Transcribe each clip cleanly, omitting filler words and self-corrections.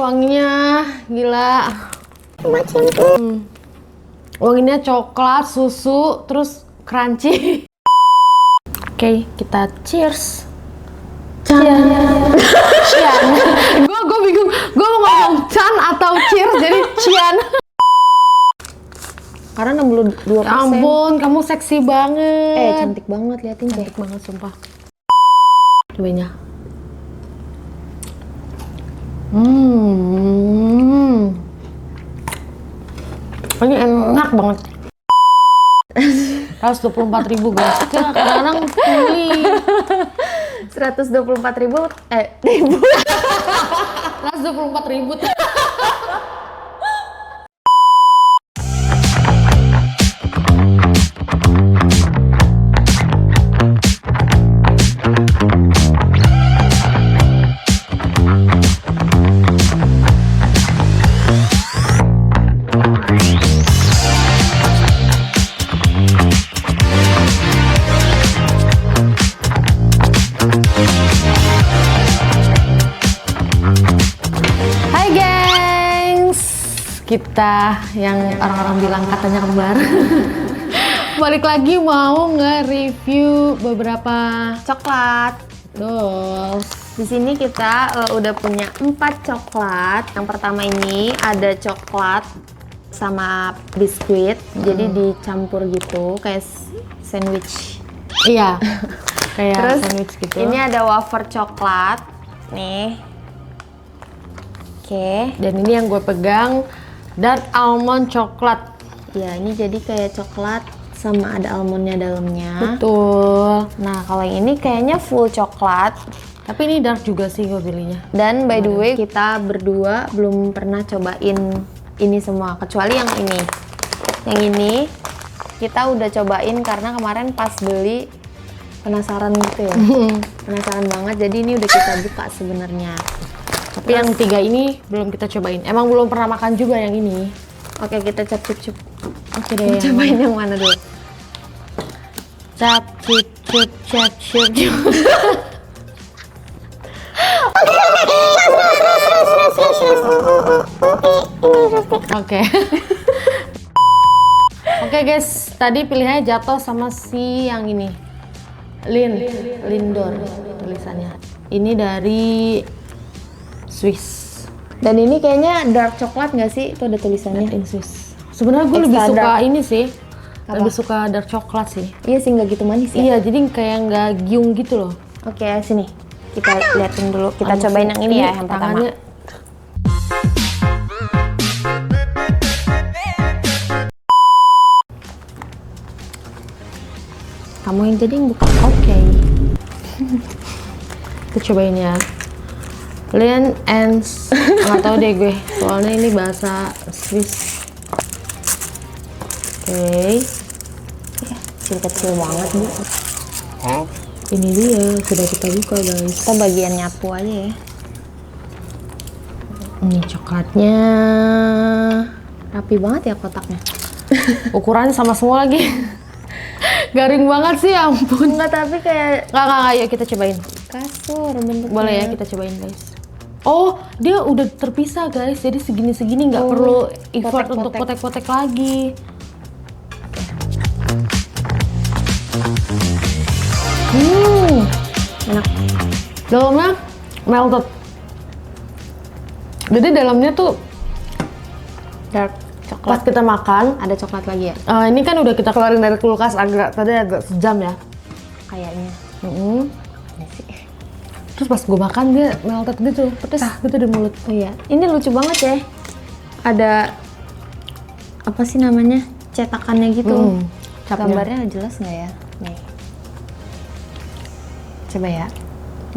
wanginya, gila. Wanginya coklat, susu, terus crunchy. Oke, kita cheers. Cian. Gue bingung, gue mau ngomong Chan atau cheers, jadi Cian. Karena 62%. Ya ampun, kamu seksi banget. Cantik banget, liatin deh. Cantik banget, sumpah. Cobain ya. Ini enak banget. 124.000 guys. Kadang-kadang beli 124.000 124.000. Hai gengs, kita yang orang-orang bilang katanya kembar. Balik lagi mau nge-review beberapa coklat. Betul. Di sini kita udah punya 4 coklat. Yang pertama ini ada coklat sama biskuit, jadi dicampur gitu kayak sandwich. Iya, kayak Terus sandwich gitu. ini ada wafer coklat nih. Oke. Dan ini yang gue pegang, dark almond coklat. Ya, ini jadi kayak coklat sama ada almondnya dalamnya. Betul. Nah, kalau yang ini kayaknya full coklat. Tapi ini dark juga sih gue pilihnya. Dan by the way, kita berdua belum pernah cobain ini semua, kecuali yang ini. Yang ini kita udah cobain karena kemarin pas beli penasaran gitu ya. Penasaran banget, jadi ini udah kita buka sebenarnya. Tapi yang 3 ini belum kita cobain. Emang belum pernah makan juga yang ini. Oke, kita cap. Oke deh. Cobain yang mana dulu? Cap, cip, cip, cap, cip, cip. Oke. Oke guys, tadi pilihannya jatuh sama si yang ini. Lindor tulisannya. Ini dari Swiss. Dan ini kayaknya dark coklat nggak sih? Itu ada tulisannya. In Swiss. Sebenarnya gue lebih suka ini sih. Lebih suka dark coklat sih. Iya sih, nggak gitu manis ya? Iya, jadi kayak nggak giung gitu loh. Oke, sini. Kita liatin dulu. Kita cobain yang ini ya, yang pertama. Kamu yang jadi yang buka. Oke. Kita cobain ya. Lien and nggak tahu deh gue. Soalnya ini bahasa Swiss. Oke. Kecil-kecil banget, Bu. Ini dia, sudah kita buka guys. Kita bagian nyapu aja ya. Ini coklatnya. Rapi banget ya kotaknya. Ukurannya sama semua lagi. Garing banget sih, ampun. Enggak, tapi kayak Nggak, ayo kita cobain. kasur bentuknya. Boleh ya kita cobain guys. Oh, dia udah terpisah guys. Jadi segini-segini nggak perlu effort untuk potek-potek lagi. Enak. Dalamnya melted. Jadi dalamnya tuh Dark pas coklat. kita makan, Ada coklat lagi ya? ini kan udah kita keluarin dari kulkas agak sejam ya. Kayaknya. Ini sih. Terus pas gue makan dia melted gitu, pedes gitu di mulut. Oh iya, ini lucu banget ya. Ada apa sih namanya? Cetakannya gitu. Capnya. Gambarnya jelas nggak ya? Nih. Coba ya.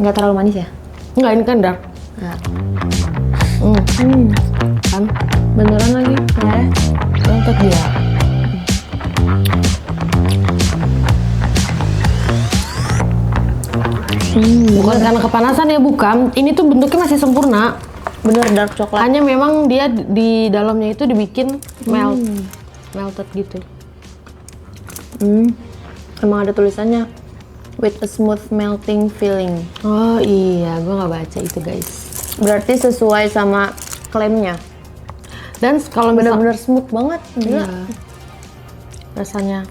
Nggak terlalu manis ya? Enggak, ini kan dark. Nggak. Kan Beneran lagi? Ya. melted dia. Bukan karena kepanasan ya, bukan. Ini tuh bentuknya masih sempurna. Bener dark coklat. Hanya memang dia di dalamnya itu dibikin melted gitu. Emang ada tulisannya with a smooth melting feeling. Oh iya, gue nggak baca itu guys. Berarti sesuai sama klaimnya. Dan kalau misal Bener-bener smooth banget, gila. Iya. Rasanya.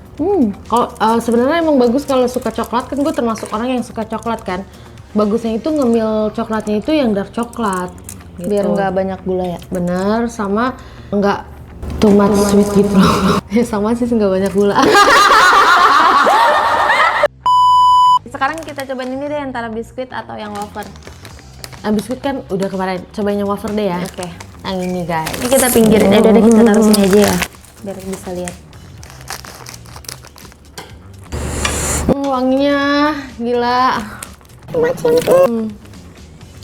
Kalau sebenarnya emang bagus kalau suka coklat, kan gue termasuk orang yang suka coklat kan. Bagusnya itu ngemil coklatnya itu yang dark coklat. Gitu. Biar nggak banyak gula ya. Bener, sama nggak too much sweet gitu loh. Ya sama sih nggak banyak gula. Sekarang kita cobain ini deh antara biskuit atau yang wafer. Nah, biskuit kan udah kemarin, cobain yang wafer deh ya. Oke. Yang ini guys. Ini kita pinggirin aja deh, kita taruh sini aja ya. Biar bisa lihat. Wanginya gila.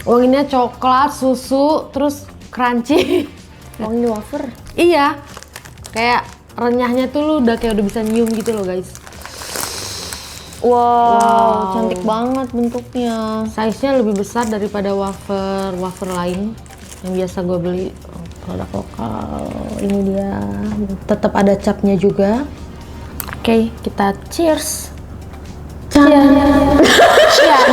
Wanginya coklat, susu, terus crunchy. Wangi wafer. Iya, kayak renyahnya tuh lu udah kayak udah bisa nyium gitu loh guys. Wow, cantik banget bentuknya. Size-nya lebih besar daripada wafer lain yang biasa gue beli, produk lokal. Ini dia, tetap ada capnya juga. Oke, kita cheers. Cian.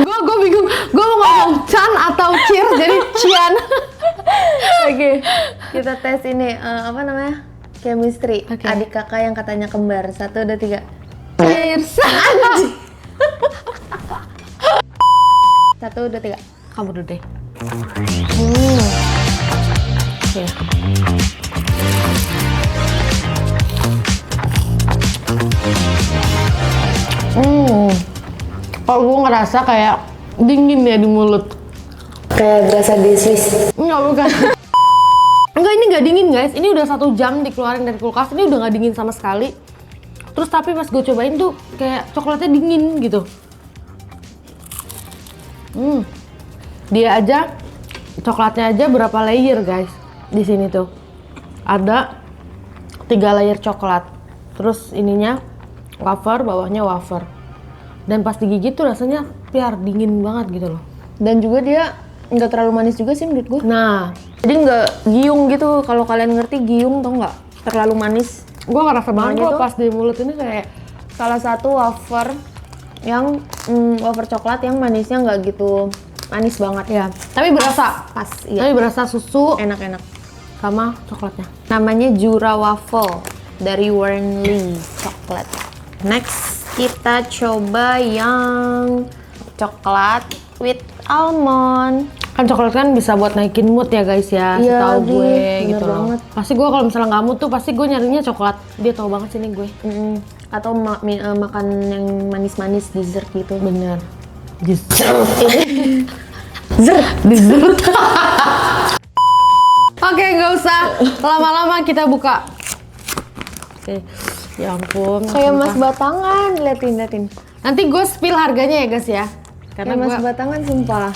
Gue bingung, gue mau ngomong Chan atau cheers, jadi Cian. Oke, kita tes ini apa namanya? Chemistry. Oke. Adik kakak yang katanya kembar. 1, 2, 3. Cheers. 1, 2, 3. Kamu dulu deh. Oke. Kalau gue ngerasa kayak dingin ya di mulut. Kayak berasa di Swiss. Enggak, bukan. Enggak, ini nggak dingin guys. Ini udah 1 jam dikeluarin dari kulkas. Ini udah nggak dingin sama sekali. Terus tapi pas gue cobain tuh kayak coklatnya dingin gitu. Dia aja, coklatnya aja berapa layer guys. Di sini tuh ada 3 layer coklat. Terus ininya wafer, bawahnya wafer. Dan pas digigit tuh rasanya biar dingin banget gitu loh. Dan juga dia nggak terlalu manis juga sih menurut gue. Nah, Jadi nggak giung gitu. Kalau kalian ngerti giung tau nggak? Terlalu manis. gue ngerasa banget Makanya kok tuh- pas di mulut ini kayak Salah satu wafer yang wafer coklat yang manisnya nggak gitu manis banget. ya. Tapi berasa, Pas, iya. tapi berasa susu Enak-enak. sama coklatnya. Namanya Jura Waffle dari Warnley Chocolate. Next kita coba yang coklat with almond. Kan coklat kan bisa buat naikin mood ya guys ya. Iya, Setahu Di. gue Bener gitu loh. banget. Pasti gue kalau misalnya nggak mood tuh pasti gue nyarinya coklat. Dia tahu banget sih nih gue. Atau makan yang manis-manis dessert gitu. Bener. Dessert. Dessert. Oke, nggak usah lama-lama kita buka. Oke. Ya ampun. Kayak sumpah. Mas Batangan, liatin. Nanti gue spill harganya ya guys ya. Karena Kayak Mas gue Batangan sumpah.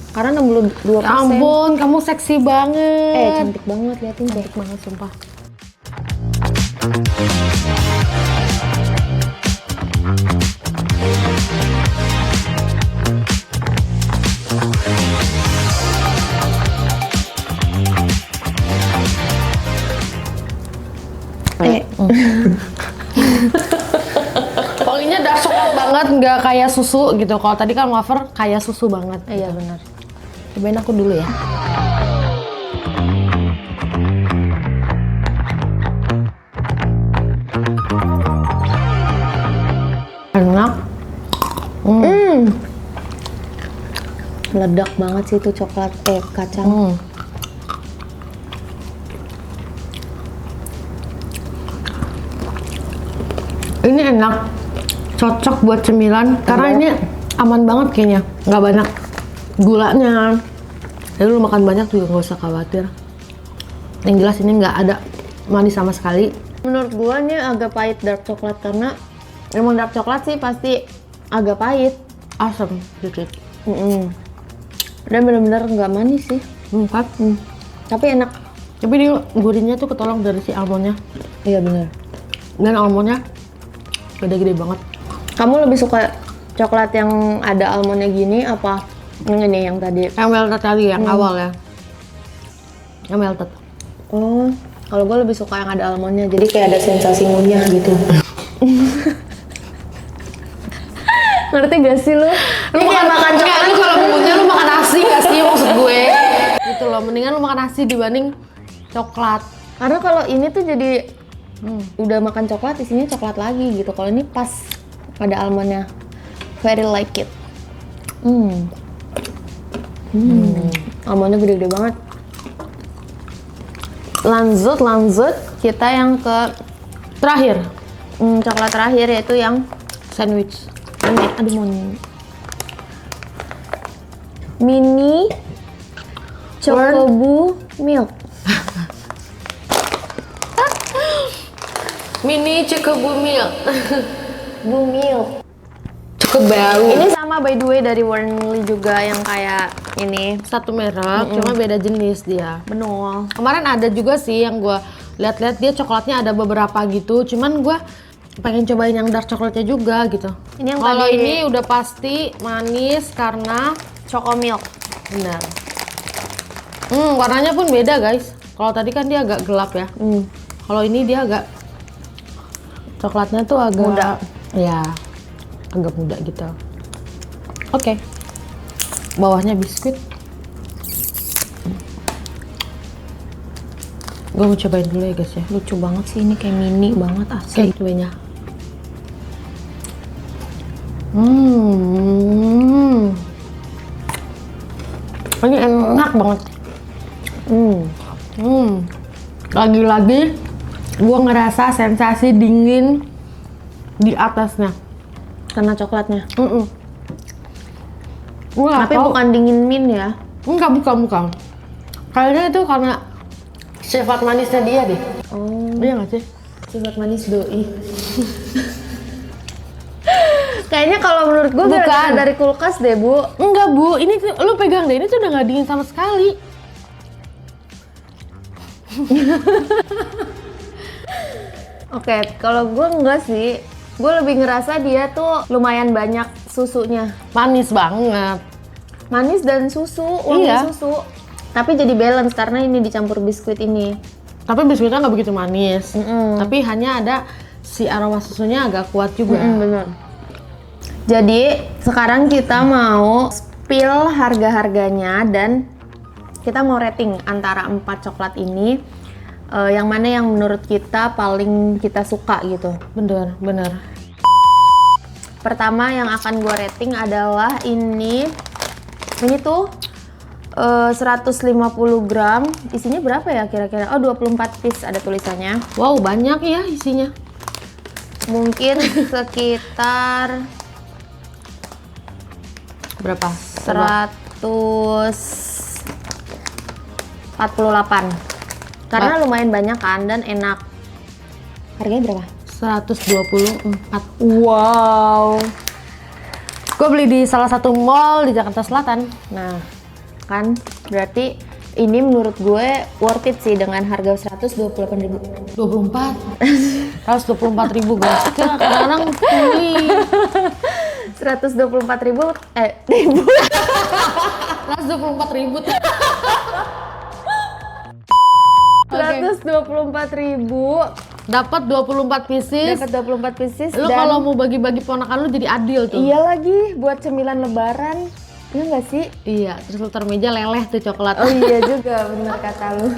Karena 62%. ya ampun, kamu seksi banget. Cantik banget, liatin deh. Cantik banget sumpah. Wanginya dark coklat banget, nggak kayak susu gitu. Kalau tadi kan wafer kayak susu banget. Iya benar. Cobain aku dulu ya. Enak. Meledak banget sih itu coklat kacang. Ini enak, cocok buat cemilan karena ini aman banget kayaknya, nggak banyak gulanya. Jadi lu makan banyak juga nggak usah khawatir. Yang jelas ini nggak ada manis sama sekali. Menurut gua ini agak pahit dark coklat karena emang dark coklat sih pasti agak pahit. Asam sedikit. Dan benar-benar nggak manis sih. Kan? Tapi enak. Tapi dia gurihnya tuh ketolong dari si almondnya. Iya benar. Dan almondnya gede-gede banget. Kamu lebih suka coklat yang ada almondnya gini apa yang ini yang tadi? Yang melted tadi yang awal ya. Yang melted. Oh, kalau gue lebih suka yang ada almondnya, jadi kayak ada sensasi ngunyah gitu. Ngerti gak sih lu? Lu makan coklat, lu kalau ngomongnya lu makan nasi gak sih maksud gue? Gitu loh, mendingan lu makan nasi dibanding coklat. Karena kalau ini tuh jadi udah makan coklat, isinya coklat lagi gitu. Kalau ini pas pada almondnya, very like it. Almondnya gede-gede banget. Lanjut kita yang ke Terakhir, coklat terakhir yaitu yang sandwich. ini. Aduh mau mini Chocobo Milk. Mini Chocobo Milk. Blue Milk. Cukup baru. Ini sama by the way dari Warnly juga yang kayak ini. Satu merek, cuma beda jenis dia. Benul. Kemarin ada juga sih yang gue lihat-lihat dia coklatnya ada beberapa gitu. Cuman gue pengen cobain yang dark coklatnya juga gitu. Ini yang Kalau tadi- ini udah pasti manis karena Choco Milk. benar. Warnanya pun beda guys. Kalau tadi kan dia agak gelap ya. Kalau ini dia agak coklatnya tuh agak Muda. Ya, agak muda gitu. Oke. Bawahnya biskuit. Gue mau cobain dulu ya guys ya. Lucu banget sih, ini kayak mini banget asli. Kayak kuenya. Ini enak banget. Lagi-lagi gue ngerasa sensasi dingin di atasnya. Karena coklatnya. Gue nggak Tapi tahu. bukan dingin mint ya. Enggak, bukan. Kayaknya itu karena sifat manisnya dia deh. Oh, Iya nggak sih? sifat manis doi. Kayaknya kalau menurut gue Bukan. gara-gara dari kulkas deh, Bu. Enggak bu, ini tuh lu pegang deh, ini tuh udah nggak dingin sama sekali. Oke, kalau gue enggak sih. Gue lebih ngerasa dia tuh lumayan banyak susunya. Manis banget. Manis dan susu, wangi Iya. susu. Tapi jadi balance karena ini dicampur biskuit ini. Tapi biskuitnya nggak begitu manis. Tapi hanya ada si aroma susunya agak kuat juga. Bener. Jadi sekarang kita mau spill harga-harganya dan kita mau rating antara 4 coklat ini. Yang mana yang menurut kita paling kita suka gitu. Bener. Pertama yang akan gue rating adalah ini tuh 150 gram. Isinya berapa ya kira-kira? Oh 24 piece ada tulisannya. Wow, banyak ya isinya. Mungkin sekitar Berapa? 148. Karena lumayan banyak kan dan enak. Harganya berapa? 124. Wow. Gue beli di salah satu mall di Jakarta Selatan. Nah, kan berarti ini menurut gue worth it sih dengan harga 128.000. 24. 124.000 guys. Kadang-kadang beli 124.000 124.000. ribu. 124.000 Dapat 24 pieces. dapat 24 pieces Lu dan kalau mau bagi-bagi ponakan lu jadi adil tuh. iya lagi buat cemilan lebaran. Iya nggak sih? Iya, terus lu taruh meja leleh tuh coklat. Oh iya juga, bener kata lu.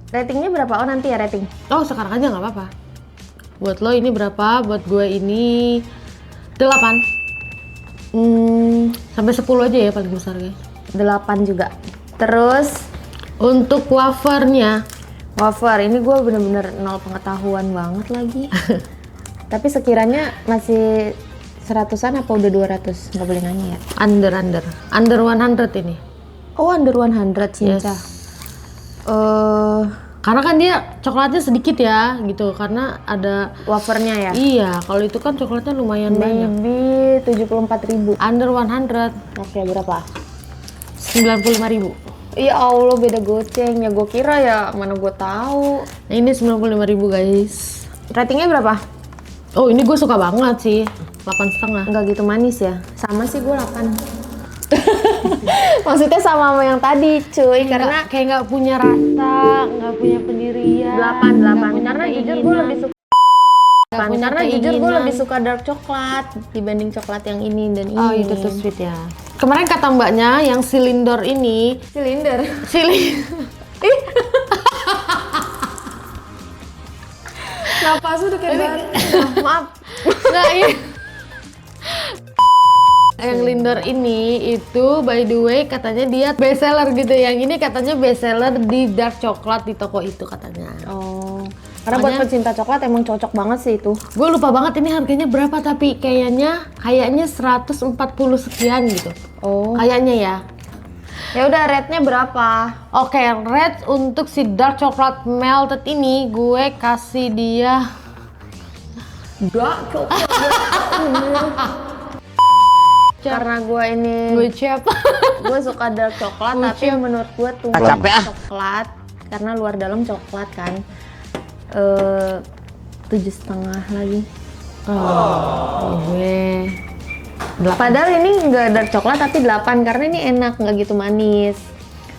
Ratingnya berapa? Oh nanti ya rating. Oh, sekarang aja nggak apa-apa. Buat lo ini berapa? Buat gue ini 8. Sampai 10 aja ya paling besar guys. 8 juga. Terus Untuk wafernya, wafer, ini gue bener-bener nol pengetahuan banget lagi. Tapi sekiranya masih 100-an apa udah 200? Nggak boleh nanya ya. under 100 ini. Oh under 100 cinta. Karena kan dia coklatnya sedikit ya gitu, karena ada Wafernya ya? iya, kalau itu kan coklatnya lumayan banyak. Maybe 74.000. Under 100, Oke, berapa? 95.000. Ya Allah, beda goceng. Ya gue kira ya, mana gue tahu. Nah, ini 95.000 guys. Ratingnya berapa? Oh, ini gue suka banget sih. 8,5. Enggak gitu manis ya? Sama sih gue 8. Maksudnya sama yang tadi cuy, karena Kayak nggak punya rasa, nggak punya pendirian. 8. nggak punya Karena jujur gue keinginan. lebih suka Karena jujur gue lebih suka dark coklat dibanding coklat yang ini dan ini. Oh itu tuh sweet ya. Kemarin kata mbaknya yang silinder ini. Silinder. Napas udah kayak banget. Maaf. Nah ini. Yang Lindor ini itu by the way katanya dia best seller gitu. Yang ini katanya best seller di dark coklat di toko itu katanya. Oh. Karena buat pecinta coklat emang cocok banget sih itu. Gue lupa banget ini harganya berapa tapi kayaknya 140 sekian gitu. Oh. Kayaknya ya. Ya udah rate-nya berapa? Oke, rate untuk si dark coklat melted ini gue kasih dia Dark coklat. Karena gue ini gue siapa? gue suka dark coklat tapi menurut gue tuh coklat karena luar dalam coklat kan. 7,5 lagi. Gue 8. Padahal ini nggak dark coklat tapi 8 karena ini enak, nggak gitu manis.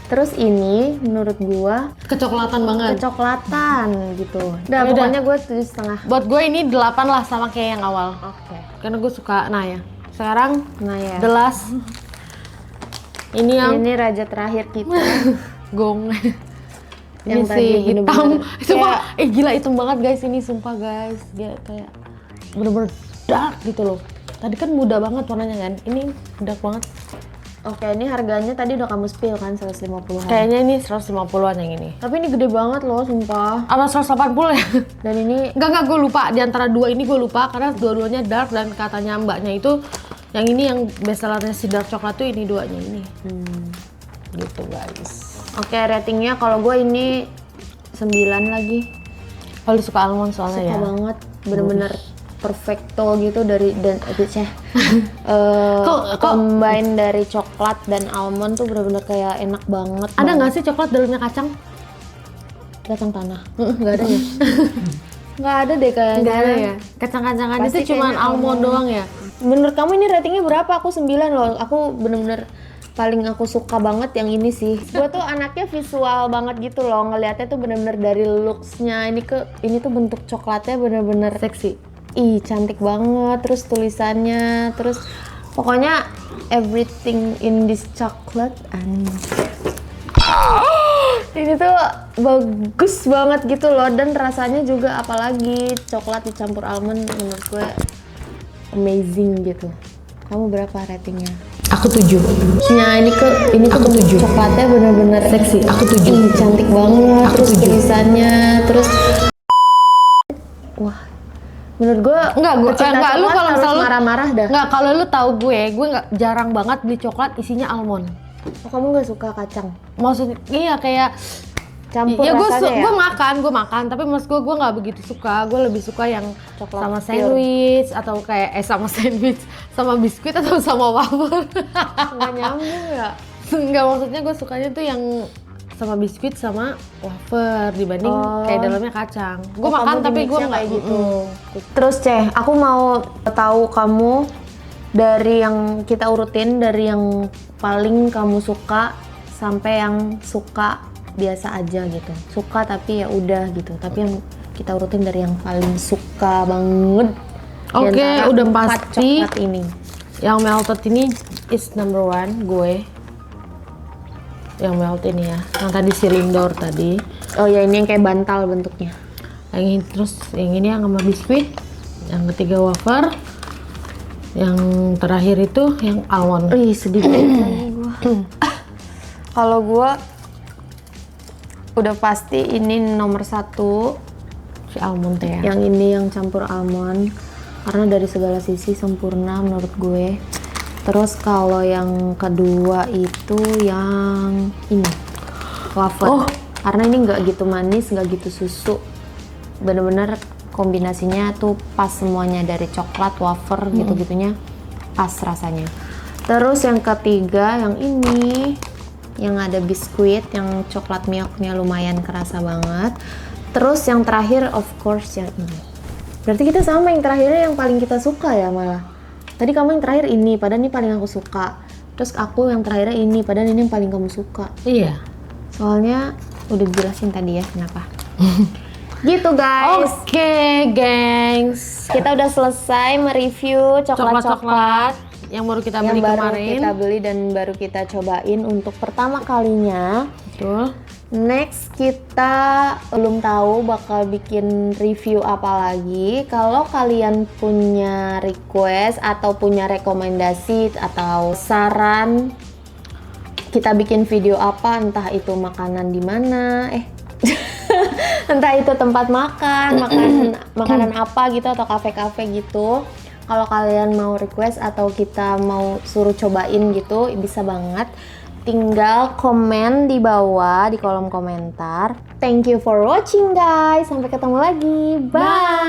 Terus ini menurut gua Kecoklatan banget. kecoklatan gitu. Udah Yaudah. pokoknya gue 7,5. Buat gue ini 8 lah sama kayak yang awal. Oke. Karena gue suka nah ya. Sekarang Nah ya. the last. Ini yang Ini raja terakhir kita. gong. Yang Ini tadi si hitam. bener-bener Sumpah, gila hitam banget guys ini sumpah guys. Dia kayak bener-bener dark gitu loh. Tadi kan muda banget warnanya kan. Ini dark banget. Oke, ini harganya tadi udah kamu spill kan 150-an. Kayaknya ini 150-an yang ini. Tapi ini gede banget loh, sumpah. Apa 180 ya? Dan ini Enggak gue lupa. Di antara dua ini gue lupa karena dua-duanya dark dan katanya mbaknya itu yang ini yang best sellernya si dark coklat tuh ini duanya ini. Gitu guys. oke, ratingnya kalau gue ini 9 lagi. Kalau suka almond soalnya Suka ya. banget, bener-bener perfecto gitu dari dan combine dari coklat dan almond tuh bener-bener kayak enak banget. Ada nggak sih coklat dalamnya kacang? kacang tanah? Nggak ada ya? Nggak ada deh kayaknya. Nggak ada ya? Kacang-kacangan Pasti itu cuma kayaknya almond doang ya? Menurut kamu ini ratingnya berapa? Aku 9 loh. Aku bener-bener paling aku suka banget yang ini sih. Gue tuh anaknya visual banget gitu loh. Ngeliatnya tuh bener-bener dari looks-nya. Ini tuh bentuk coklatnya bener-bener Seksi. ih cantik banget. Terus tulisannya, terus pokoknya everything in this chocolate ini tuh bagus banget gitu loh, dan rasanya juga apalagi coklat dicampur almond menurut gue amazing gitu. Kamu berapa ratingnya? Aku 7. Nah ini tuh coklatnya bener-bener Seksi. Aku 7. ih cantik banget. Aku Terus 7. tulisannya, terus wah menurut gue Enggak, lu kalau harus misalnya lu marah-marah dah. Enggak, kalau lu tahu gue nggak jarang banget beli coklat isinya almond. Oh, kamu nggak suka kacang? Maksudnya iya kayak Campur ya rasanya ya? gue makan tapi maksud gue nggak begitu suka. Gue lebih suka yang Coklat sama pure. sandwich atau kayak sama sandwich sama biskuit atau sama wafer. Nggak nyambung ya? Enggak, maksudnya gue sukanya tuh yang sama biskuit sama wafer dibanding kayak dalamnya kacang. Gue Oh, makan kamu tapi gue di-mix-nya nggak kayak gitu. Terus Ceh, aku mau tahu kamu dari yang kita urutin dari yang paling kamu suka sampai yang suka biasa aja gitu. Suka tapi ya udah gitu. Tapi yang kita urutin dari yang paling suka banget. Oke, Di antara udah 4 pasti coklat ini. yang melted ini is number 1 gue. Yang melt ini ya, yang tadi silinder tadi. Oh ya, ini yang kayak bantal bentuknya. Yang ini terus yang ini yang sama biskuit. Yang ketiga wafer. Yang terakhir itu yang almond. Ih, sedih banget lagi gua. Kalau gua udah pasti ini nomor 1. Si almond teh ya. Yang ini yang campur almond karena dari segala sisi sempurna menurut gue. Terus kalau yang kedua itu yang ini wafer. Oh. Karena ini nggak gitu manis, nggak gitu susu. Bener-bener kombinasinya tuh pas semuanya dari coklat, wafer gitu-gitunya pas rasanya. Terus yang ketiga yang ini yang ada biskuit, yang coklat milknya lumayan kerasa banget. Terus yang terakhir of course yang ini. Berarti kita sama, yang terakhirnya yang paling kita suka ya malah. Tadi kamu yang terakhir ini, padahal ini paling aku suka. Terus aku yang terakhirnya ini, padahal ini yang paling kamu suka. Iya. Soalnya udah dijelasin tadi ya kenapa. Gitu guys. Oke, gengs. Kita udah selesai mereview coklat-coklat yang baru kita yang beli baru kemarin. kita beli dan baru kita cobain untuk pertama kalinya. Betul. Next kita belum tahu bakal bikin review apa lagi. Kalau kalian punya request atau punya rekomendasi atau saran kita bikin video apa, entah itu makanan di mana, entah itu tempat makan, makanan apa gitu atau kafe-kafe gitu. Kalau kalian mau request atau kita mau suruh cobain gitu, bisa banget. Tinggal komen di bawah di kolom komentar. Thank you for watching guys. Sampai ketemu lagi. Bye.